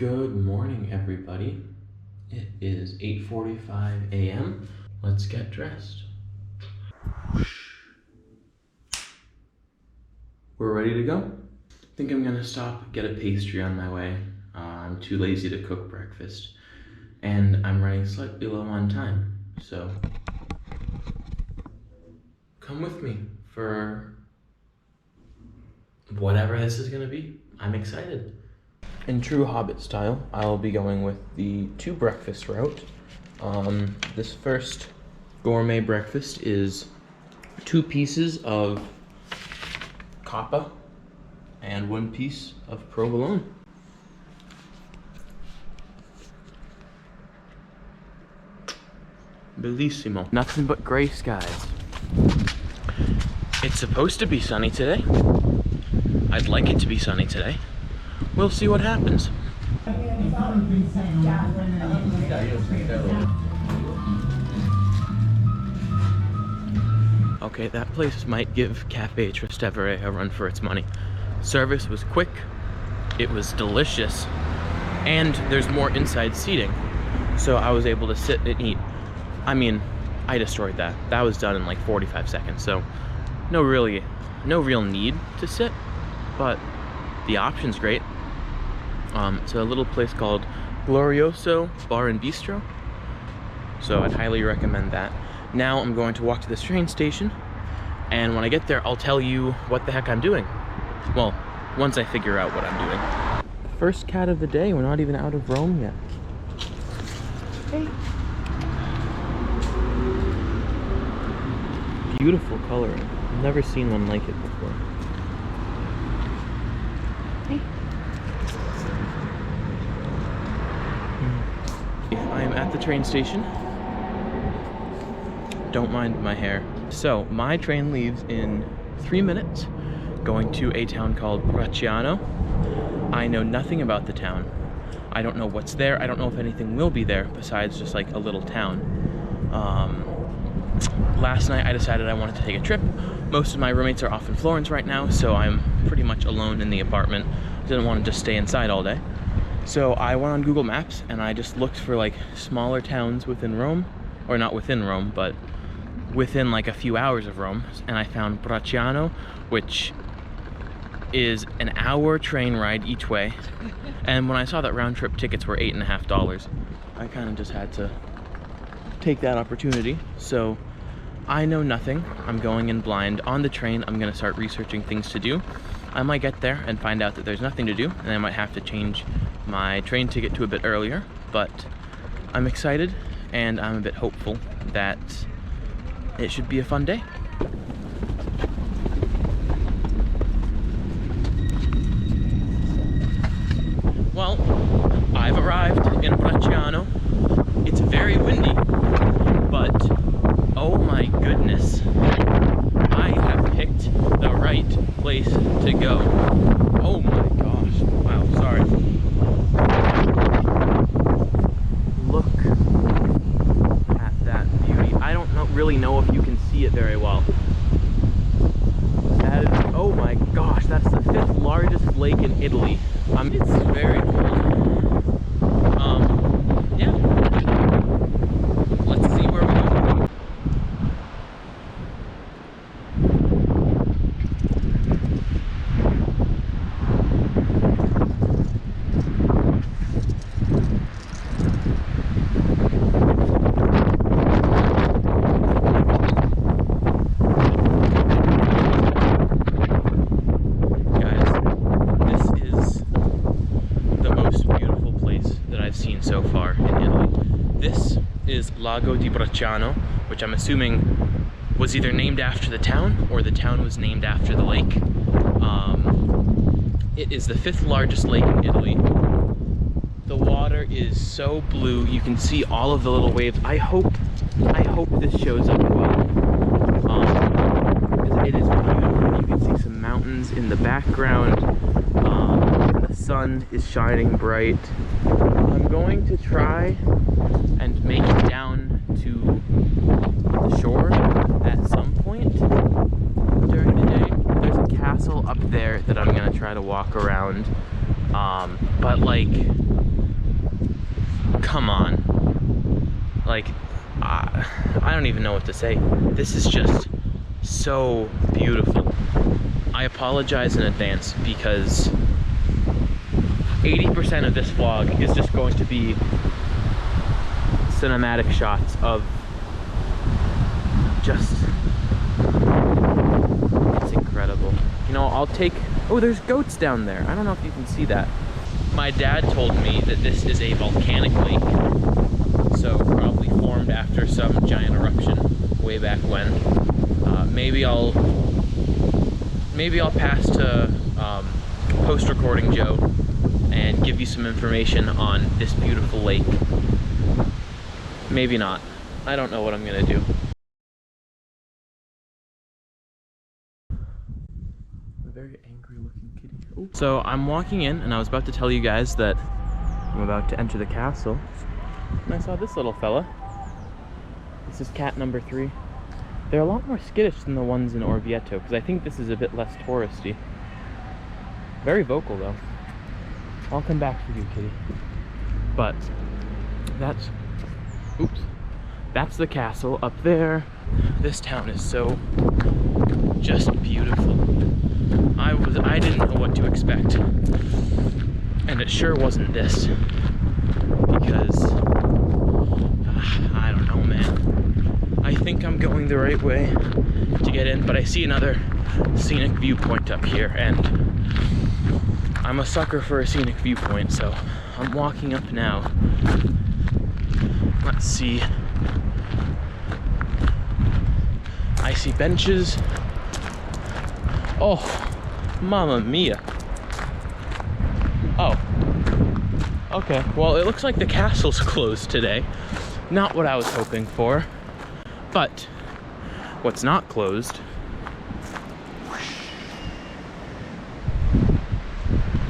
Good morning, everybody. It is 8:45 a.m. Let's get dressed. We're ready to go. I think I'm gonna stop, get a pastry on my way. I'm too lazy to cook breakfast, and I'm running slightly low on time, so come with me for whatever this is gonna be. I'm excited. In true Hobbit style, I'll be going with the 2 breakfast route. This first gourmet breakfast is 2 pieces of coppa and 1 piece of provolone. Bellissimo. Nothing but gray skies. It's supposed to be sunny today. I'd like it to be sunny today. We'll see what happens. Okay, that place might give Cafe Trastevere a run for its money. Service was quick, it was delicious, and there's more inside seating, so I was able to sit and eat. I mean, I destroyed that. That was done in like 45 seconds, so no real need to sit, but the option's great. It's a little place called Glorioso Bar and Bistro, so I'd highly recommend that. Now I'm going to walk to this train station, and when I get there, I'll tell you what the heck I'm doing. Well, once I figure out what I'm doing. First cat of the day. We're not even out of Rome yet. Hey. Beautiful coloring. I've never seen one like it before. Hey. I'm at the train station. Don't mind my hair. So, my train leaves in 3 minutes, going to a town called Bracciano. I know nothing about the town. I don't know what's there. I don't know if anything will be there besides just like a little town. Last night I decided I wanted to take a trip. Most of my roommates are off in Florence right now, so I'm pretty much alone in the apartment. Didn't want to just stay inside all day. So I went on Google Maps and I just looked for like smaller towns within Rome, or not within Rome, but within like a few hours of Rome, and I found Bracciano, which is an hour train ride each way. And when I saw that round trip tickets were $8.50, I kind of just had to take that opportunity. So I know nothing. I'm going in blind. On the train, I'm gonna start researching things to do. I might get there and find out that there's nothing to do, and I might have to change my train ticket to a bit earlier, but I'm excited and I'm a bit hopeful that it should be a fun day. Well, I've arrived in Bracciano. It's very windy, but oh my goodness, I have picked the right place to go. Oh my gosh, wow, sorry. Look at that beauty. I don't really know if you can see it very well. That is, oh my gosh, that's the 5th largest lake in Italy. It's very cold. Yeah. Let's see where we go. So far in Italy. This is Lago di Bracciano, which I'm assuming was either named after the town or the town was named after the lake. It is the 5th largest lake in Italy. The water is so blue, you can see all of the little waves. I hope this shows up well. It is beautiful. You can see some mountains in the background. The sun is shining bright. I'm going to try and make it down to the shore at some point during the day. There's a castle up there that I'm gonna try to walk around, but like come on. Like, I don't even know what to say. This is just so beautiful. I apologize in advance because 80% of this vlog is just going to be cinematic shots of just, it's incredible. You know, I'll take, oh, there's goats down there. I don't know if you can see that. My dad told me that this is a volcanic lake, so probably formed after some giant eruption way back when. Maybe I'll pass to post-recording Joe and give you some information on this beautiful lake. Maybe not. I don't know what I'm gonna do. A very angry looking kitty. Ooh. So I'm walking in and I was about to tell you guys that I'm about to enter the castle. And I saw this little fella. This is cat number 3. They're a lot more skittish than the ones in Orvieto, because I think this is a bit less touristy. Very vocal though. I'll come back for you, kitty. But that's, oops, that's the castle up there. This town is so just beautiful. I didn't know what to expect, and it sure wasn't this, because I don't know, man. I think I'm going the right way to get in, but I see another scenic viewpoint up here, and I'm a sucker for a scenic viewpoint, so I'm walking up now. Let's see. I see benches. Oh, mamma mia. Oh. Okay, well, it looks like the castle's closed today. Not what I was hoping for. But what's not closed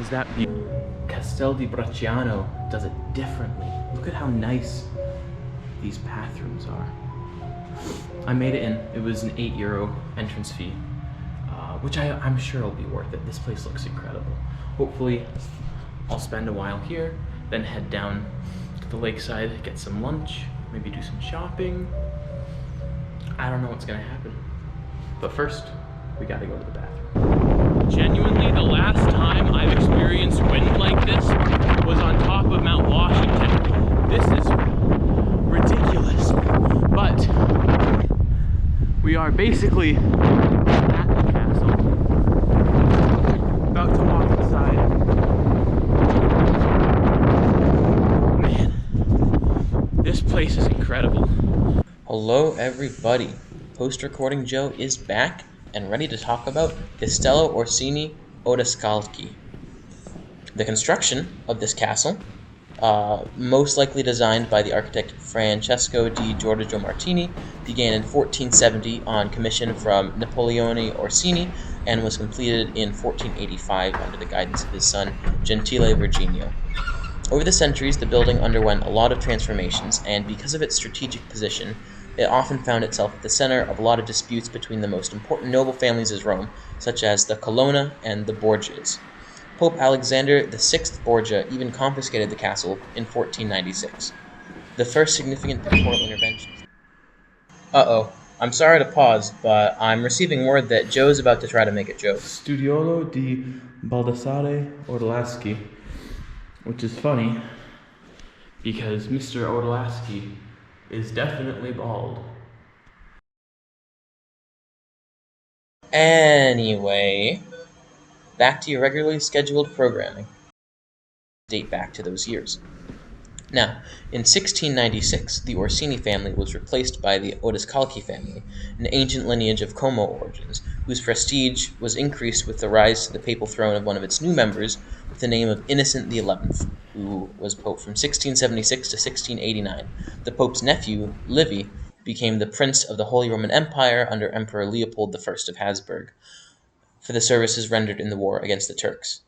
is that view. Castel di Bracciano does it differently. Look at how nice these bathrooms are. I made it in. It was an €8 entrance fee, which I'm sure will be worth it. This place looks incredible. Hopefully, I'll spend a while here, then head down to the lakeside, get some lunch, maybe do some shopping. I don't know what's gonna happen. But first, we gotta go to the bathroom. Genuinely, the last time I've experienced wind like this was on top of Mount Washington. This is ridiculous. But we are basically at the castle. About to walk inside. Man, this place is incredible. Hello everybody. Post-recording Joe is back and ready to talk about Castello Orsini Odescalchi. The construction of this castle, most likely designed by the architect Francesco di Giorgio Martini, began in 1470 on commission from Napoleone Orsini and was completed in 1485 under the guidance of his son Gentile Virginio. Over the centuries, the building underwent a lot of transformations, and because of its strategic position, it often found itself at the center of a lot of disputes between the most important noble families of Rome, such as the Colonna and the Borgias. Pope Alexander VI Borgia even confiscated the castle in 1496. The first significant pastoral interventions. Uh-oh. I'm sorry to pause, but I'm receiving word that Joe's about to try to make a joke. Studiolo di Baldassare Orlaschi, which is funny, because Mr. Orlaschi is definitely bald. Anyway, back to your regularly scheduled programming. Date back to those years. Now, in 1696, the Orsini family was replaced by the Odescalchi family, an ancient lineage of Como origins, whose prestige was increased with the rise to the papal throne of one of its new members with the name of Innocent XI, who was pope from 1676 to 1689. The pope's nephew, Livy, became the Prince of the Holy Roman Empire under Emperor Leopold I of Habsburg for the services rendered in the war against the Turks.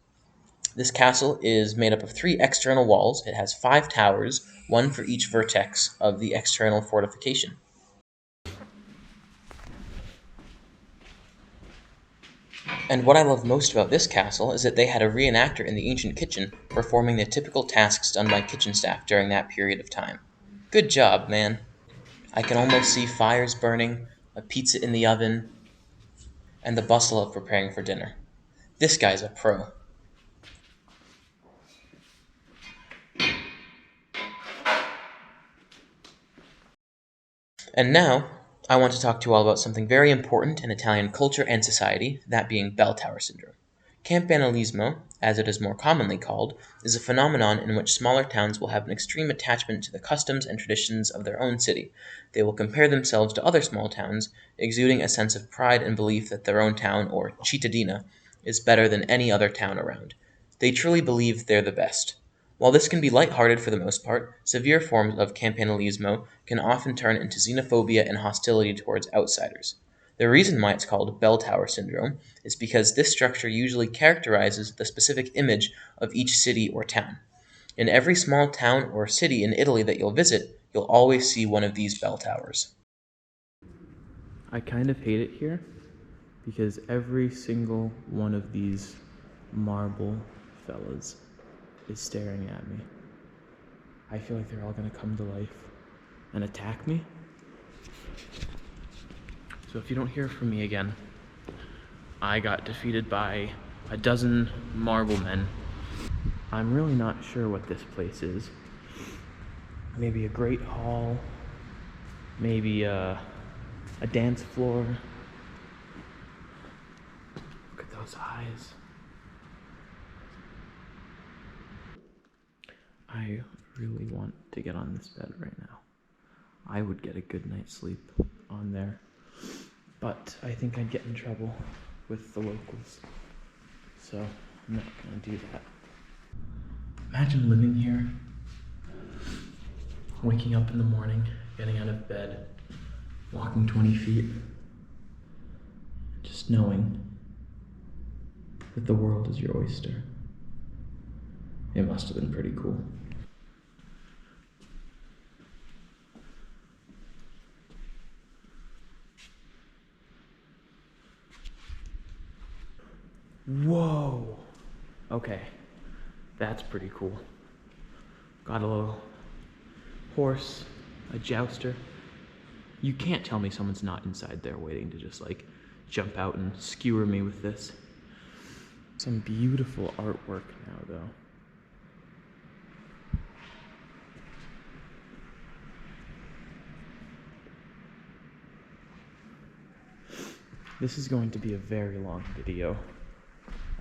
This castle is made up of 3 external walls. It has 5 towers, one for each vertex of the external fortification. And what I love most about this castle is that they had a reenactor in the ancient kitchen performing the typical tasks done by kitchen staff during that period of time. Good job, man. I can almost see fires burning, a pizza in the oven, and the bustle of preparing for dinner. This guy's a pro. And now, I want to talk to you all about something very important in Italian culture and society, that being bell tower syndrome. Campanilismo, as it is more commonly called, is a phenomenon in which smaller towns will have an extreme attachment to the customs and traditions of their own city. They will compare themselves to other small towns, exuding a sense of pride and belief that their own town, or cittadina, is better than any other town around. They truly believe they're the best. While this can be lighthearted for the most part, severe forms of campanilismo can often turn into xenophobia and hostility towards outsiders. The reason why it's called bell tower syndrome is because this structure usually characterizes the specific image of each city or town. In every small town or city in Italy that you'll visit, you'll always see one of these bell towers. I kind of hate it here because every single one of these marble fellas is staring at me. I feel like they're all gonna come to life and attack me. So if you don't hear from me again, I got defeated by a dozen marble men. I'm really not sure what this place is. Maybe a great hall, maybe a dance floor. Look at those eyes. I really want to get on this bed right now. I would get a good night's sleep on there, but I think I'd get in trouble with the locals, so I'm not gonna do that. Imagine living here, waking up in the morning, getting out of bed, walking 20 feet, just knowing that the world is your oyster. It must have been pretty cool. Whoa. Okay, that's pretty cool. Got a little horse, a jouster. You can't tell me someone's not inside there waiting to just like jump out and skewer me with this. Some beautiful artwork now though. This is going to be a very long video,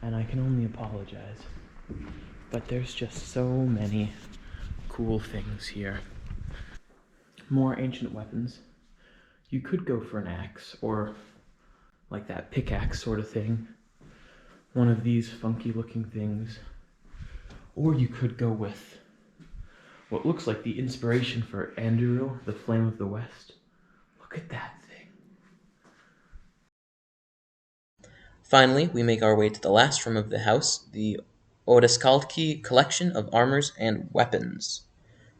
and I can only apologize, but there's just so many cool things here. More ancient weapons. You could go for an axe, or like that pickaxe sort of thing, one of these funky looking things, or you could go with what looks like the inspiration for Anduril, the Flame of the West. Look at that thing. Finally, we make our way to the last room of the house, the Odescalchi collection of armors and weapons.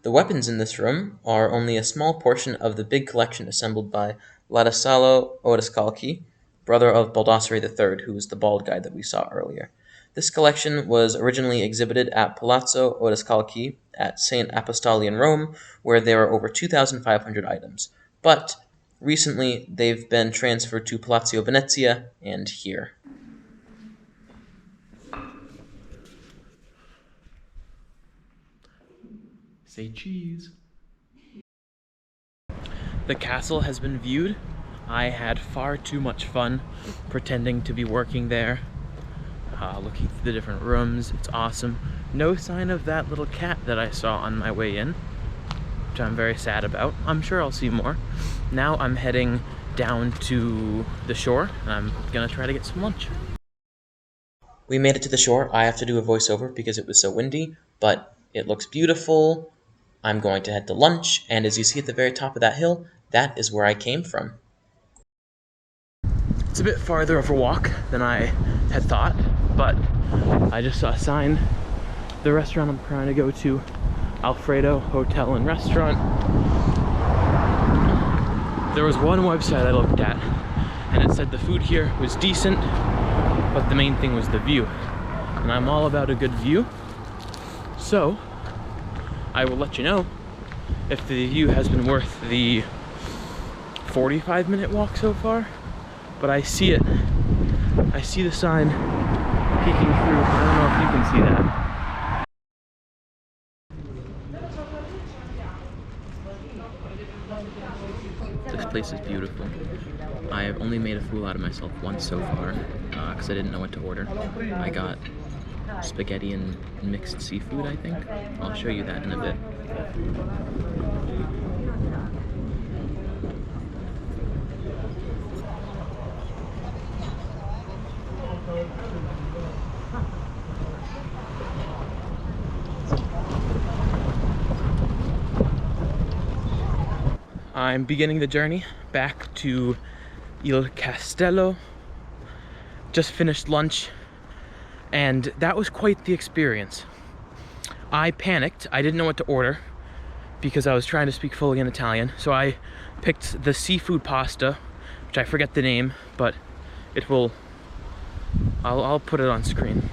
The weapons in this room are only a small portion of the big collection assembled by Ladislao Odescalchi, brother of Baldassare III, who was the bald guy that we saw earlier. This collection was originally exhibited at Palazzo Odescalchi at St. Apostoli in Rome, where there are over 2,500 items. But recently, they've been transferred to Palazzo Venezia and here. Say cheese. The castle has been viewed. I had far too much fun pretending to be working there, looking through the different rooms. It's awesome. No sign of that little cat that I saw on my way in, which I'm very sad about. I'm sure I'll see more. Now I'm heading down to the shore, and I'm gonna try to get some lunch. We made it to the shore. I have to do a voiceover because it was so windy, but it looks beautiful. I'm going to head to lunch, and as you see at the very top of that hill, that is where I came from. It's a bit farther of a walk than I had thought, but I just saw a sign. The restaurant I'm trying to go to, Alfredo Hotel and Restaurant. There was one website I looked at, and it said the food here was decent, but the main thing was the view. And I'm all about a good view. So, I will let you know if the view has been worth the 45-minute walk so far. But I see it. I see the sign peeking through. I don't know if you can see that. This place is beautiful. I have only made a fool out of myself once so far, because I didn't know what to order. I got spaghetti and mixed seafood, I think. I'll show you that in a bit. I'm beginning the journey back to Il Castello. Just finished lunch, and that was quite the experience. I panicked. I didn't know what to order because I was trying to speak fully in Italian. So I picked the seafood pasta, which I forget the name, but it will, I'll put it on screen.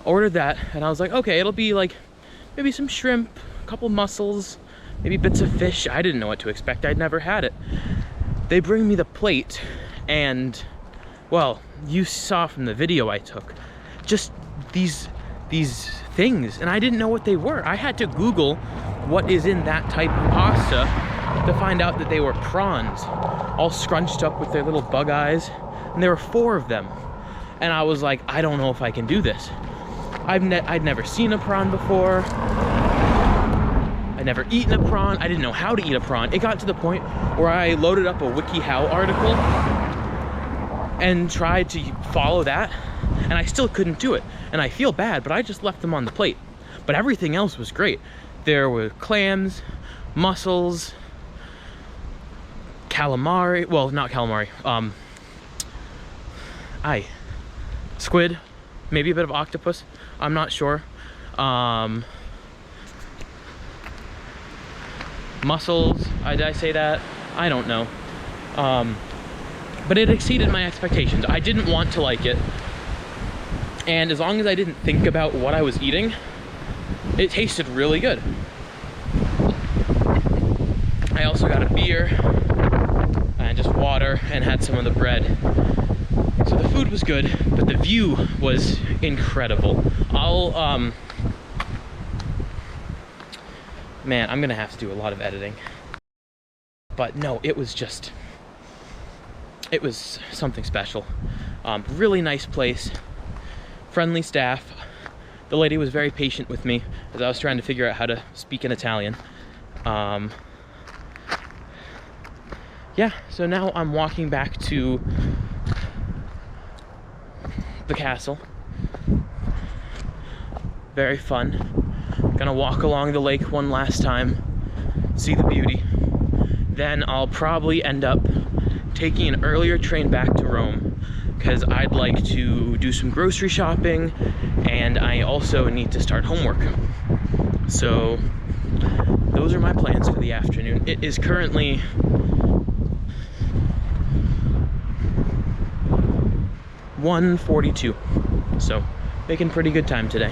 Ordered that, and I was like, okay, it'll be like maybe some shrimp, a couple mussels, maybe bits of fish. I didn't know what to expect. I'd never had it. They bring me the plate, and well, you saw from the video I took, just these things, and I didn't know what they were. I had to Google what is in that type of pasta to find out that they were prawns, all scrunched up with their little bug eyes, and there were 4 of them. And I was like, I don't know if I can do this. I'd never seen a prawn before. I'd never eaten a prawn. I didn't know how to eat a prawn. It got to the point where I loaded up a WikiHow article and tried to follow that, and I still couldn't do it. And I feel bad, but I just left them on the plate. But everything else was great. There were clams, mussels, calamari, well, not calamari, squid, maybe a bit of octopus, I'm not sure. Mussels, did I say that? I don't know. But it exceeded my expectations. I didn't want to like it. And as long as I didn't think about what I was eating, it tasted really good. I also got a beer and just water and had some of the bread. So the food was good, but the view was incredible. Man, I'm gonna have to do a lot of editing. But no, it was something special. Really nice place, friendly staff. The lady was very patient with me as I was trying to figure out how to speak in Italian. Yeah, so now I'm walking back to the castle. Very fun. Gonna walk along the lake one last time, see the beauty. Then I'll probably end up taking an earlier train back to Rome because I'd like to do some grocery shopping, and I also need to start homework. So those are my plans for the afternoon. It is currently (1:42), so making pretty good time today.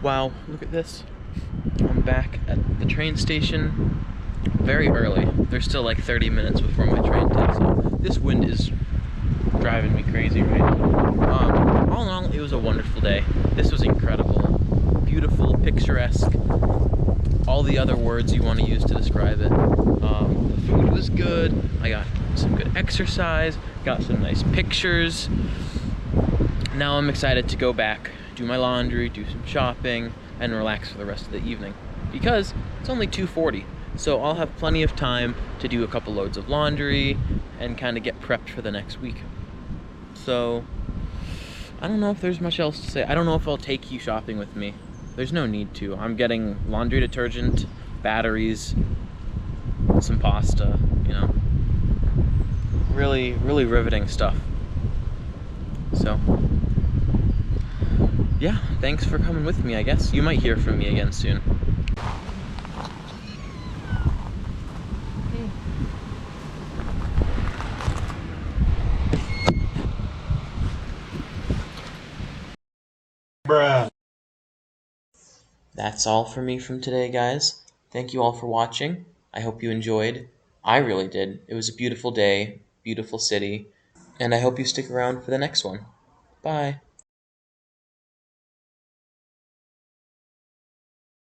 Wow, look at this. I'm back at the train station very early. There's still like 30 minutes before my train takes off. This wind is driving me crazy right now. All in all, it was a wonderful day. This was incredible. Beautiful, picturesque, all the other words you want to use to describe it. The food was good. I got some good exercise, got some nice pictures. Now I'm excited to go back, do my laundry, do some shopping, and relax for the rest of the evening. Because it's only 2:40, so I'll have plenty of time to do a couple loads of laundry and kind of get prepped for the next week. So, I don't know if there's much else to say. I don't know if I'll take you shopping with me. There's no need to. I'm getting laundry detergent, batteries, some pasta, you know. Really, really riveting stuff. So, yeah, thanks for coming with me, I guess. You might hear from me again soon. Bruh. That's all for me from today, guys. Thank you all for watching. I hope you enjoyed. I really did. It was a beautiful day, beautiful city, and I hope you stick around for the next one. Bye.